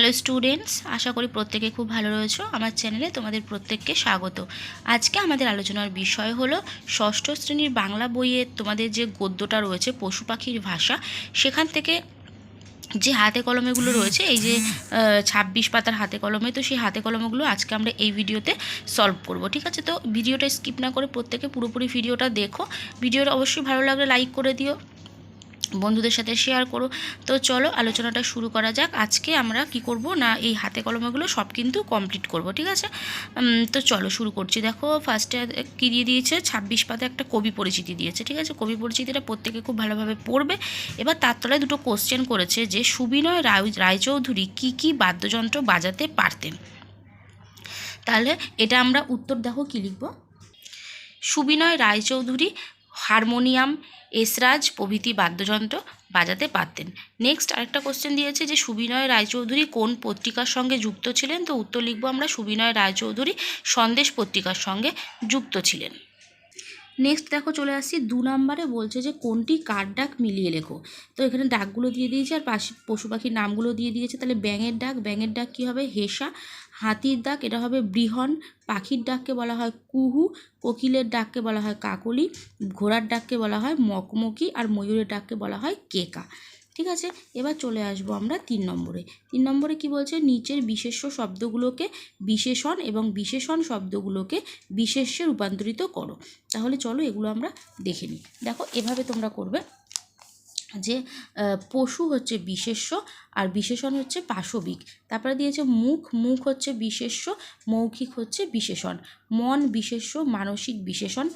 Hello students, আশা করি প্রত্যেকে খুব ভালো রয়েছো। আমার চ্যানেলে তোমাদের প্রত্যেককে স্বাগত। আজকে আমাদের আলোচনার বিষয় হলো ষষ্ঠ শ্রেণীর বাংলা বইয়ে তোমাদের যে গদ্যটা রয়েছে পশু পাখির ভাষা, সেখান থেকে যে হাতে কলমেগুলো রয়েছে, এই যে 26 পাতার হাতে কলমে, তো সেই হাতে কলমগুলো আজকে আমরা এই ভিডিওতে সলভ করব। ঠিক আছে, তো ভিডিওটা স্কিপ না করে প্রত্যেকে পুরোপুরি ভিডিওটা দেখো। ভিডিওটা অবশ্যই ভালো লাগলে লাইক করে দিও, বন্ধুদের সাথে শেয়ার করো। তো চলো আলোচনাটা শুরু করা যাক। আজকে আমরা কি করব না, এই হাতে কলমেগুলো সব কিন্তু কমপ্লিট করব। ঠিক আছে, তো চলো শুরু করছি। দেখো ফার্স্টে কী দিয়ে দিয়েছে, 26 পাতা একটা কবি পরিচিতি দিয়েছে। ঠিক আছে, কবি পরিচিতিটা প্রত্যেকে খুব ভালোভাবে পড়বে। এবার তার তলায় দুটো কোশ্চেন করেছে যে সুবিনয় রায়চৌধুরী কী কী বাদ্যযন্ত্র বাজাতে পারতেন। তাহলে এটা আমরা উত্তর দেখো কী লিখব। সুবিনয় রায়চৌধুরী হারমোনিয়াম, এসরাজ প্রভৃতি বাদ্যযন্ত্র বাজাতে পারতেন। নেক্সট আরেকটা কোশ্চেন দিয়েছে যে সুবিনয় রায়চৌধুরী কোন পত্রিকার সঙ্গে যুক্ত ছিলেন। তো উত্তর লিখব আমরা সুবিনয় রায়চৌধুরী সন্দেশ পত্রিকার সঙ্গে যুক্ত ছিলেন। নেক্সট দেখো চলে আসছি 2 নম্বরে, বলছে যে কোনটি কার ডাক মিলিয়ে লেখো। তো এখানে ডাকগুলো দিয়ে দিয়েছে আর পাশে পশু পাখির নামগুলো দিয়ে দিয়েছে। তাহলে ব্যাঙের ডাক কী হবে, হেসা। হাতির ডাক এটা হবে বৃহন। পাখির ডাককে বলা হয় কুহু। কোকিলের ডাককে বলা হয় কাকলি। ঘোড়ার ডাককে বলা হয় মকমকি। আর ময়ূরের ডাককে বলা হয় কেকা। ঠিক আছে, এবার চলে আসবো আমরা 3 নম্বরে। 3 নম্বরে কি বলছে, নিচের বিশেষ্য শব্দগুলোকে বিশেষণ এবং বিশেষণ শব্দগুলোকে বিশেষ্যে রূপান্তরিত করো। তাহলে চলো এগুলো আমরা দেখে নিই। দেখো এভাবে তোমরা করবে যে পশু হচ্ছে বিশেষ্য আর বিশেষণ হচ্ছে পাশবিক। তারপরে দিয়েছে মুখ হচ্ছে বিশেষ্য, মৌখিক হচ্ছে বিশেষণ। মন বিশেষ্য, মানসিক বিশেষণ।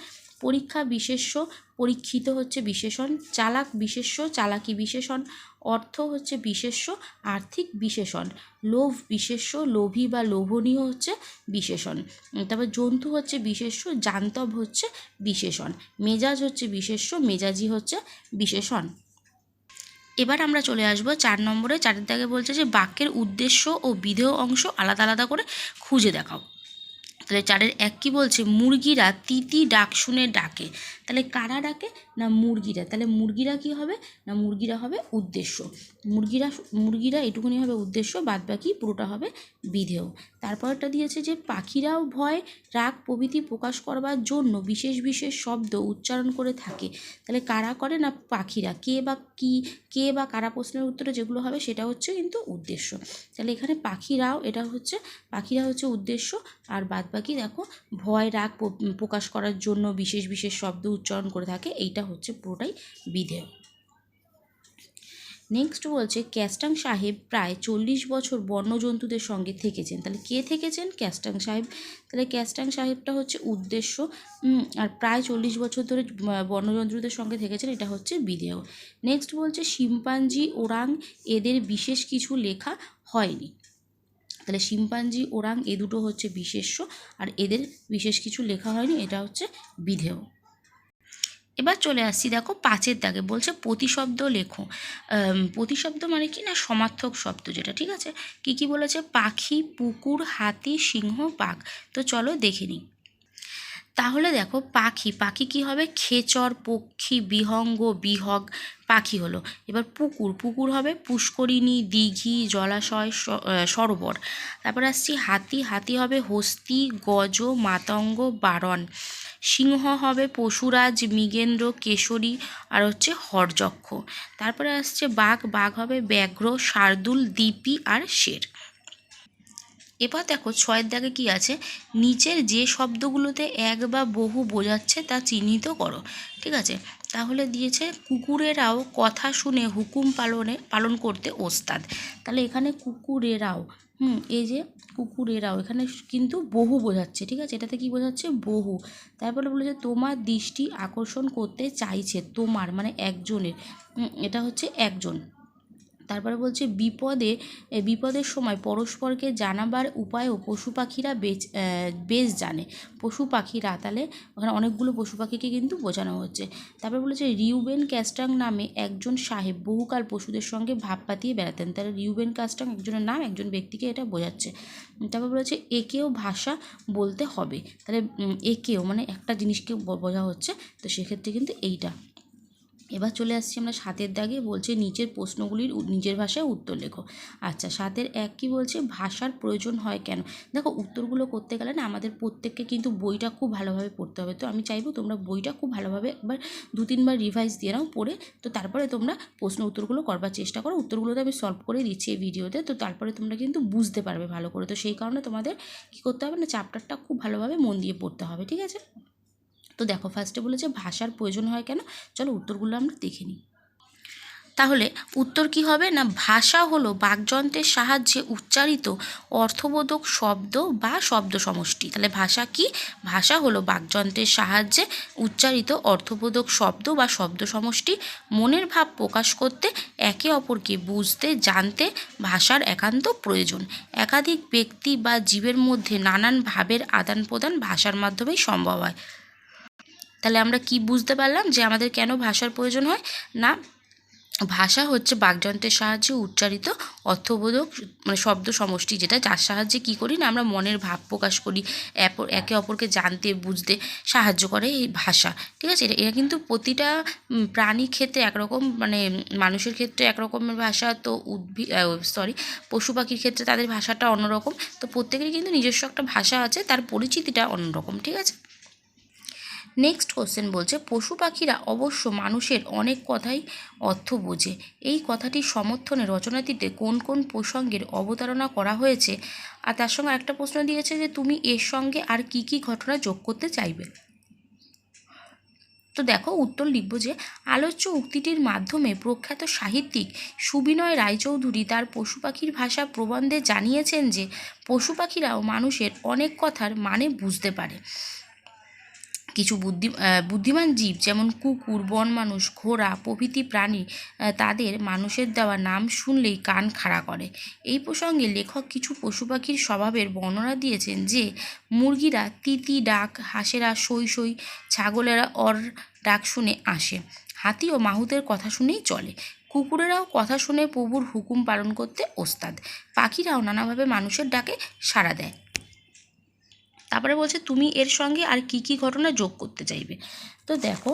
পরীক্ষা বিশেষ্য, পরীক্ষিত হচ্ছে বিশেষণ। চালাক বিশেষ্য, চালাকি বিশেষণ। অর্থ হচ্ছে বিশেষ্য, আর্থিক বিশেষণ। লোভ বিশেষ্য, লোভী বা লোভনীয় হচ্ছে বিশেষণ। তারপর জন্তু হচ্ছে বিশেষ্য, জান্তব হচ্ছে বিশেষণ। মেজাজ হচ্ছে বিশেষ্য, মেজাজি হচ্ছে বিশেষণ। এবার আমরা চলে আসবো 4 নম্বরে। 4-এর দাগে বলছে যে বাক্যের উদ্দেশ্য ও বিধেয় অংশ আলাদা আলাদা করে খুঁজে দেখাও। তাহলে 4-এর 1 কি বলছে, মুরগিরা তিতি ডাক শুনে ডাকে। তাহলে কারা ডাকে না মুরগিরা। তাহলে মুরগিরা কি হবে না মুরগিরা হবে উদ্দেশ্য। মুরগিরা এটুকুনি হবে উদ্দেশ্য, বাদবাকি পুরোটা হবে বিধেয়। তারপরটা দিয়েছে যে পাখিরাও ভয়, রাগ প্রভৃতি প্রকাশ করবার জন্য বিশেষ বিশেষ শব্দ উচ্চারণ করে থাকে। তাহলে কারা করে না পাখিরা। কে বা কারা প্রশ্নের উত্তরে যেগুলো হবে সেটা হচ্ছে কিন্তু উদ্দেশ্য। তাহলে এখানে পাখিরা হচ্ছে উদ্দেশ্য, আর বাদবাকি দেখো ভয় রাগ প্রকাশ করার জন্য বিশেষ বিশেষ শব্দ উচ্চারণ করে থাকে, এইটা হচ্ছে পুরোটাই বিধেয়। নেক্সট বলছে ক্যাস্টাং সাহেব প্রায় 40 বছর বন্যজন্তুদের সঙ্গে থেকেছেন। তাহলে কে থেকেছেন, ক্যাস্টাং সাহেব। তাহলে ক্যাস্টাং সাহেবটা হচ্ছে উদ্দেশ্য, আর প্রায় 40 বছর ধরে বন্যজন্তুদের সঙ্গে থেকেছেন, এটা হচ্ছে বিধেয়। নেক্সট বলছে শিম্পাঞ্জি ওরাং এদের বিশেষ কিছু লেখা হয়নি। তাহলে শিম্পাঞ্জি ওরাং এ দুটো হচ্ছে বিশেষ্য, আর এদের বিশেষ কিছু লেখা হয়নি, এটা হচ্ছে বিধেয়। এবার চলে আসছি দেখো 5-এর দাগে বলছে প্রতিশব্দ লেখো। প্রতিশব্দ মানে কি না সমার্থক শব্দ যেটা। ঠিক আছে, কি কি বলেছে, পাখি, পুকুর, হাতি, সিংহ, বাঘ। তো চলো দেখে নিই। তাহলে দেখো পাখি কি হবে, খেচর, পক্ষী, বিহঙ্গ, বিহগ পাখি হলো। এবার পুকুর হবে পুষ্করিণী, দিঘি, জলাশয়, সরোবর। তারপর আসছি হাতি হবে হস্তি, গজ, মাতঙ্গ, বারণ। সিংহ হবে পশুরাজ, মৃগেন্দ্র, কেশরী, আর হচ্ছে হরযক্ষ। তারপরে আসছে বাঘ হবে ব্যাঘ্র, শার্দুল, দিপি আর শের। এবার দেখো 6-এর দাগে কি আছে, নিচের যে শব্দগুলোতে এক বা বহু বোঝাচ্ছে তা চিহ্নিত করো। ঠিক আছে, তাহলে দিয়েছে কুকুরেরাও কথা শুনে হুকুম পালন করতে ওস্তাদ। তাহলে এখানে কুকুরেরাও, এই যে কুকুরেরাও এখানে কিন্তু বহু বোঝাচ্ছে। ঠিক আছে, এটাতে কি বোঝাচ্ছে, বহু। তারপরে বলেছে তোমার দৃষ্টি আকর্ষণ করতে চাইছে, তোমার মানে একজনের, এটা হচ্ছে একজন। তারপরে বলছে বিপদের সময় পরস্পরকে জানাবার উপায়ও পশু পাখিরা বেশ জানে। পশু পাখিরা, তাহলে ওখানে অনেকগুলো পশু পাখিকে কিন্তু বোঝানো হচ্ছে। তারপর বলেছে রিউবেন ক্যাস্টাং নামে একজন সাহেব বহুকাল পশুদের সঙ্গে ভাব পাতিয়ে বেড়াতেন। তাহলে রিউবেন ক্যাস্টাং একজনের নাম, একজন ব্যক্তিকে এটা বোঝাচ্ছে। তারপর বলেছে একেও ভাষা বলতে হবে। তাহলে একেও মানে একটা জিনিসকে বোঝা হচ্ছে, তো সেক্ষেত্রে কিন্তু এইটা। এবার চলে আসছি আমরা 7 দাগে, বলছে নিচের প্রশ্নগুলির নিজের ভাষায় উত্তর লেখো। আচ্ছা, 7 কি বলছে, ভাষার প্রয়োজন হয় কেন। দেখো, উত্তরগুলো করতে গেলে না আমাদের প্রত্যেককে কিন্তু বইটা খুব ভালোভাবে পড়তে হবে। তো আমি চাইবো তোমরা বইটা খুব ভালোভাবে একবার 2-3বার রিভাইজ দিয়ে নাও পড়ে, তো তারপরে তোমরা প্রশ্ন উত্তরগুলো করবার চেষ্টা করো। উত্তরগুলো তো আমি সলভ করে দিচ্ছি এই ভিডিওতে, তো তারপরে তোমরা কিন্তু বুঝতে পারবে ভালো করে। তো সেই কারণে তোমাদের কী করতে হবে না, চ্যাপ্টারটা খুব ভালোভাবে মন দিয়ে পড়তে হবে, ঠিক আছে। তো দেখো, ফার্স্টে বলেছে ভাষার প্রয়োজন হয় কেন। চলো উত্তরগুলো আমরা দেখে নিই। তাহলে উত্তর কি হবে না, ভাষা হলো বাকযন্ত্রের সাহায্যে উচ্চারিত অর্থবোধক শব্দ বা শব্দ সমষ্টি। তাহলে ভাষা কি, ভাষা হলো বাকযন্ত্রের সাহায্যে উচ্চারিত অর্থবোধক শব্দ বা শব্দ সমষ্টি। মনের ভাব প্রকাশ করতে, একে অপরকে বুঝতে জানতে ভাষার একান্ত প্রয়োজন। একাধিক ব্যক্তি বা জীবের মধ্যে নানান ভাবের আদান প্রদান ভাষার মাধ্যমেই সম্ভব হয়। তাহলে আমরা কি বুঝতে পারলাম যে আমাদের কেন ভাষার প্রয়োজন হয় না, ভাষা হচ্ছে বাকযন্ত্রের সাহায্যে উচ্চারিত অর্থবোধক মানে শব্দ সমষ্টি, যেটা যার সাহায্যে কী করি না আমরা মনের ভাব প্রকাশ করি, একে অপরকে জানতে বুঝতে সাহায্য করে এই ভাষা, ঠিক আছে। এটা কিন্তু প্রতিটা প্রাণীর ক্ষেত্রে একরকম, মানে মানুষের ক্ষেত্রে একরকমের ভাষা, তো পশু পাখির ক্ষেত্রে তাদের ভাষাটা অন্যরকম। তো প্রত্যেকেরই কিন্তু নিজস্ব একটা ভাষা আছে, তার পরিচিতিটা অন্যরকম, ঠিক আছে। নেক্সট কোশ্চেন বলছে, পশু পাখিরা অবশ্য মানুষের অনেক কথাই অর্থ বোঝে। এই কথাটির সমর্থনে রচনাটিতে কোন কোন প্রসঙ্গের অবতারণা করা হয়েছে। আর তার সঙ্গে একটা প্রশ্ন দিয়েছে যে তুমি এর সঙ্গে আর কি কি ঘটনা যোগ করতে চাইবে। তো দেখো, উত্তর লিখব যে আলোচ্য উক্তিটির মাধ্যমে প্রখ্যাত সাহিত্যিক সুবিনয় রায়চৌধুরী তার পশু পাখির ভাষা প্রবন্ধে জানিয়েছেন যে পশু পাখিরাও মানুষের অনেক কথার মানে বুঝতে পারে। কিছু বুদ্ধিমান জীব যেমন কুকুর, বন মানুষ, ঘোড়া প্রভৃতি প্রাণী তাদের মানুষের দেওয়া নাম শুনলেই কান খাড়া করে। এই প্রসঙ্গে লেখক কিছু পশু পাখির স্বভাবের বর্ণনা দিয়েছেন যে মুরগিরা তিতি ডাক, হাঁসেরা সই সই, ছাগলেরা অর ডাক শুনে আসে, হাতি ও মাহুতের কথা শুনেই চলে, কুকুরেরাও কথা শুনে প্রভুর হুকুম পালন করতে ওস্তাদ, পাখিরাও নানাভাবে মানুষের ডাকে সাড়া দেয়। তারপরে বলছে তুমি এর সঙ্গে আর কি কি ঘটনা যোগ করতে চাইবে। তো দেখো,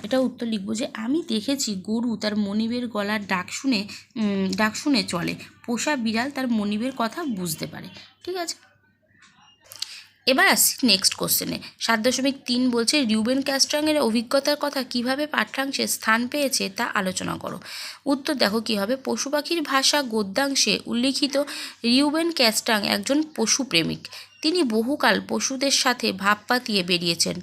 এটা উত্তর লিখব যে আমি দেখেছি গরু তার মনিবের গলার ডাক শুনে চলে, পোষা বিড়াল তার মনিবের কথা বুঝতে পারে, ঠিক আছে। এবার আসছি নেক্সট কোশ্চেনে। 7.3 বলছে রিউবেন ক্যাস্ট্রাংয়ের অভিজ্ঞতার কথা কিভাবে পাঠ্যাংশে স্থান পেয়েছে তা আলোচনা করো। উত্তর দেখো কী হবে, পশু পাখির ভাষা গদ্যাংশে উল্লিখিত রিউবেন ক্যাস্ট্রাং একজন পশুপ্রেমিক। তিনি বহুকাল পশুদের সাথে ভাব পাতিয়ে বেরিয়েছেন।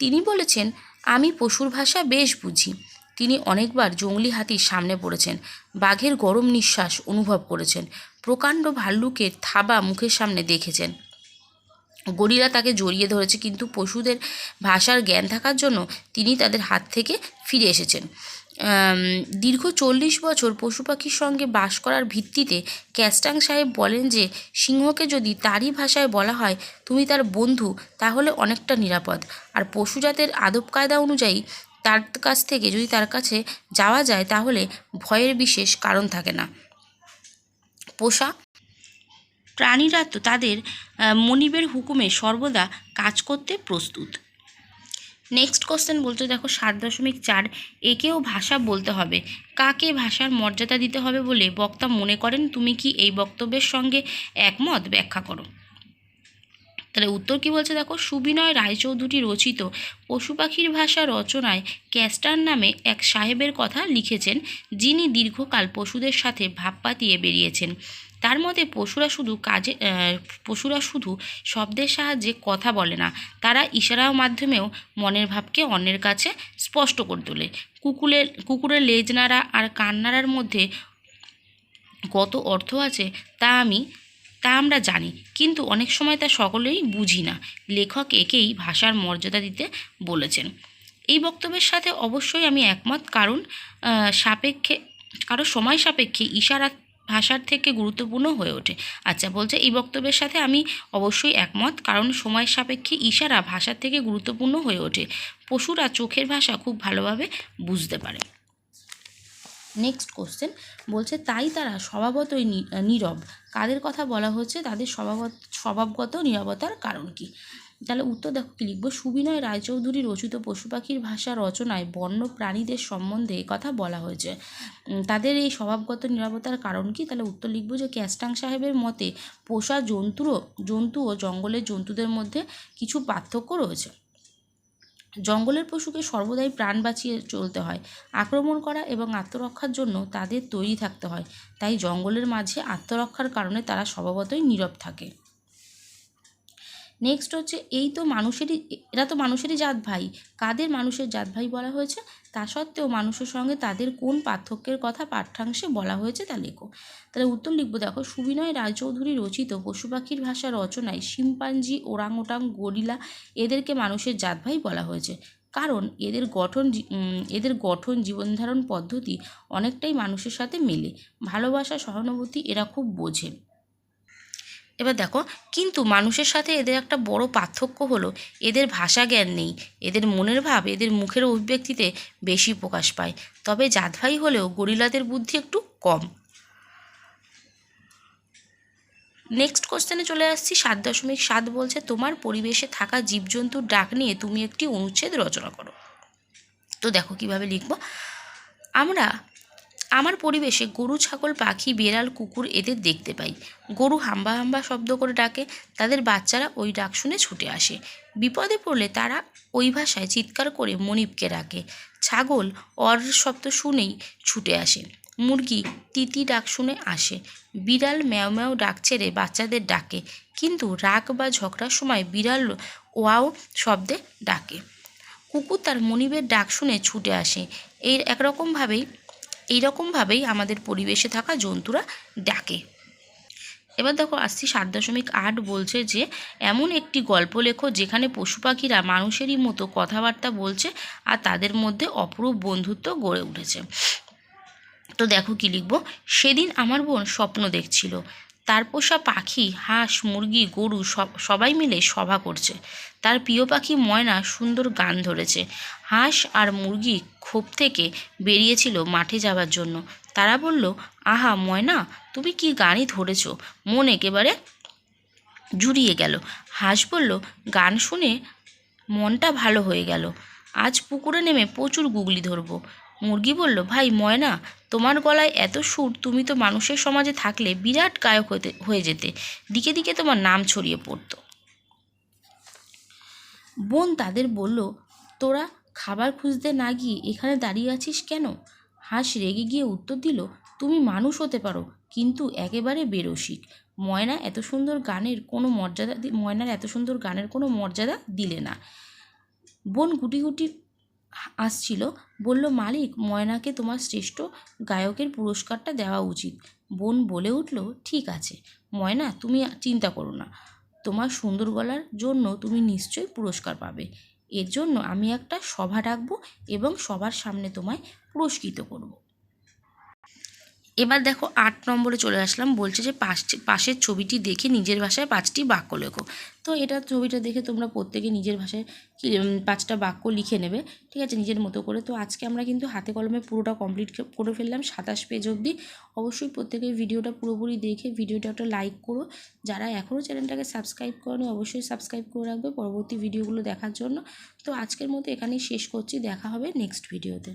তিনি বলেছেন, আমি পশুর ভাষা বেশ বুঝি। তিনি অনেকবার জংলি হাতির সামনে পড়েছেন, বাঘের গরম নিঃশ্বাস অনুভব করেছেন, প্রকাণ্ড ভাল্লুকের থাবা মুখের সামনে দেখেছেন, গরিলা তাকে জড়িয়ে ধরেছে, কিন্তু পশুদের ভাষার জ্ঞান থাকার জন্য তিনি তাদের হাত থেকে ফিরে এসেছেন। দীর্ঘ 40 বছর পশু পাখির সঙ্গে বাস করার ভিত্তিতে ক্যাস্ট্রাং সাহেব বলেন যে সিংহকে যদি তারই ভাষায় বলা হয় তুমি তার বন্ধু, তাহলে অনেকটা নিরাপদ। আর পশুজাতের আদব কায়দা অনুযায়ী তার কাছে যাওয়া যায় তাহলে ভয়ের বিশেষ কারণ থাকে না। পোষা প্রাণীরা তো তাদের মনিবের হুকুমে সর্বদা কাজ করতে প্রস্তুত। নেক্সট কোশ্চেন বলতে দেখো 7.4 একেও ভাষা বলতে হবে, কাকে ভাষার মর্যাদা দিতে হবে বলে বক্তা মনে করেন, তুমি কি এই বক্তব্যের সঙ্গে একমত, ব্যাখ্যা করো। তাহলে উত্তর কি বলছে দেখো, সুবিনয় রায়চৌধুরী রচিত পশু পাখির ভাষা রচনায় ক্যাস্টার নামে এক সাহেবের কথা লিখেছেন, যিনি দীর্ঘকাল পশুদের সাথে ভাব পাতিয়ে বেরিয়েছেন। তার মতে পশুরা শুধু শব্দের সাহায্যে কথা বলে না, তারা ইশারার মাধ্যমেও মনের ভাবকে অন্যের কাছে স্পষ্ট করে তোলে। কুকুরের লেজ নাড়া আর কান নাড়ার মধ্যে কত অর্থ আছে তা আমরা জানি, কিন্তু অনেক সময় তা সকলেই বুঝি না। লেখক একেই ভাষার মর্যাদা দিতে বলেছেন। এই বক্তব্যের সাথে অবশ্যই আমি একমত, কারণ সময় সাপেক্ষে ইশারা ভাষার থেকে গুরুত্বপূর্ণ হয়ে ওঠে। আচ্ছা, বলছে এই বক্তব্যের সাথে আমি অবশ্যই একমত, কারণ সময় সাপেক্ষে ইশারা ভাষার থেকে গুরুত্বপূর্ণ হয়ে ওঠে। পশুরা চোখের ভাষা খুব ভালোভাবে বুঝতে পারে। নেক্সট কোশ্চেন বলছে তাই তারা স্বভাবতই নীরব। কাদের কথা বলা হচ্ছে, তাদের স্বভাবগত নীরবতার কারণ কি। তাহলে উত্তর দেখো কী লিখবো, সুবিনয় রায়চৌধুরী রচিত পশু পাখির ভাষা রচনায় বন্য প্রাণীদের সম্বন্ধে কথা বলা হয়েছে। তাদের এই স্বভাবগত নীরবতার কারণ কি? তাহলে উত্তর লিখবো যে ক্যাস্টাং সাহেবের মতে পোষা জন্তু ও জঙ্গলের জন্তুদের মধ্যে কিছু পার্থক্য রয়েছে। জঙ্গলের পশুকে সর্বদাই প্রাণ বাঁচিয়ে চলতে হয়, আক্রমণ করা এবং আত্মরক্ষার জন্য তাদের তৈরি থাকতে হয়, তাই জঙ্গলের মাঝে আত্মরক্ষার কারণে তারা স্বভাবতই নীরব থাকে। নেক্সট হচ্ছে এরা তো মানুষেরই জাত ভাই। কাদের মানুষের জাত ভাই বলা হয়েছে? তা সত্ত্বেও মানুষের সঙ্গে তাদের কোন পার্থক্যের কথা পাঠ্যাংশে বলা হয়েছে তা লেখো। তাহলে উত্তর লিখবো দেখো, সুবিনয় রায়চৌধুরী রচিত পশু পাখির ভাষা রচনায় শিম্পাঞ্জি, ওরাংওটাং, গরিলা এদেরকে মানুষের জাত ভাই বলা হয়েছে, কারণ এদের গঠন জীবনধারণ পদ্ধতি অনেকটাই মানুষের সাথে মেলে। ভালোবাসা, সহানুভূতি এরা খুব বোঝে। এবার দেখো, কিন্তু মানুষের সাথে এদের একটা বড় পার্থক্য হলো এদের ভাষা জ্ঞান নেই, এদের মনের ভাব এদের মুখের অভিব্যক্তিতে বেশি প্রকাশ পায়। তবে জাতভাই হলেও গরিলাদের বুদ্ধি একটু কম। নেক্সট কোশ্চেনে চলে আসছি। 7.7 বলছে, তোমার পরিবেশে থাকা জীবজন্তুর ডাক নিয়ে তুমি একটি অনুচ্ছেদ রচনা করো। তো দেখো কিভাবে লিখবো। আমার পরিবেশে গরু, ছাগল, পাখি, বেড়াল, কুকুর এদের দেখতে পাই। গরু হাম্বা হাম্বা শব্দ করে ডাকে, তাদের বাচ্চারা ওই ডাক শুনে ছুটে আসে। বিপদে পড়লে তারা ওই ভাষায় চিৎকার করে মনিবকে ডাকে। ছাগল অর শব্দ শুনেই ছুটে আসে। মুরগি তিতি ডাক শুনে আসে। বিড়াল ম্যাও ম্যাও ডাক ছেড়ে বাচ্চাদের ডাকে, কিন্তু রাগ বা ঝগড়ার সময় বিড়াল ওয়াও শব্দে ডাকে। কুকুর তার মনিবের ডাক শুনে ছুটে আসে। এইরকমভাবেই আমাদের পরিবেশে থাকা জন্তুরা ডাকে। এবার দেখো আসছি 7.8 বলছে যে এমন একটি গল্প লেখো যেখানে পশু পাখিরা মানুষেরই মতো কথাবার্তা বলছে আর তাদের মধ্যে অপরূপ বন্ধুত্ব গড়ে উঠেছে। তো দেখো কি লিখবো। সেদিন আমার বোন স্বপ্ন দেখছিল, তার পোষা পাখি, হাঁস, মুরগি, গরু সবাই মিলে সভা করছে। তার প্রিয় পাখি ময়না সুন্দর গান ধরেছে। হাঁস আর মুরগি খোপ থেকে বেরিয়েছিল মাঠে যাবার জন্য। তারা বলল, আহা ময়না, তুমি কি গানই ধরেছ, মন একেবারে জুড়িয়ে গেল। হাঁস বলল, গান শুনে মনটা ভালো হয়ে গেল, আজ পুকুরে নেমে প্রচুর গুগলি ধরবো। মুরগি বলল, ভাই ময়না, তোমার গলায় এত সুর, তুমি তো মানুষের সমাজে থাকলে বিরাট গায়ক হয়ে যেতে, দিকে দিকে তোমার নাম ছড়িয়ে পড়তো। বোন তাদের বলল, তোরা খাবার খুঁজতে না গিয়ে এখানে দাঁড়িয়ে আছিস কেন? হাঁস রেগে গিয়ে উত্তর দিল, তুমি মানুষ হতে পারো, কিন্তু একেবারে বেরসিক। ময়নার এত সুন্দর গানের কোনো মর্যাদা দিলে না। বোন গুটি গুটি আসছিল, বলল, মালিক, ময়নাকে তোমার শ্রেষ্ঠ গায়কের পুরস্কারটা দেওয়া উচিত। বোন বলে উঠল, ঠিক আছে ময়না, তুমি চিন্তা করো না, তোমার সুন্দর গলার জন্য তুমি নিশ্চয়ই পুরস্কার পাবে। এর জন্য আমি একটা সভা ডাকবো এবং সবার সামনে তোমায় পুরস্কৃত করব। এবার দেখো 8 নম্বরে চলে আসলাম। বলছে যে পাশের ছবিটি দেখে নিজের ভাষায় 5টি বাক্য লেখো। তো ছবিটা দেখে তোমরা প্রত্যেকে নিজের ভাষায় 5টা বাক্য লিখে নেবে, ঠিক আছে, নিজের মতো করে। তো আজকে আমরা কিন্তু হাতে কলমে পুরোটা কমপ্লিট করে ফেললাম 27 পেজ অবধি। অবশ্যই প্রত্যেকে ভিডিওটা পুরোপুরি দেখে ভিডিওটা একটা লাইক করো। যারা এখনও চ্যানেলটাকে সাবস্ক্রাইব করোনি অবশ্যই সাবস্ক্রাইব করে রাখবে পরবর্তী ভিডিওগুলো দেখার জন্য। তো আজকের মতো এখানেই শেষ করছি, দেখা হবে নেক্সট ভিডিওতে।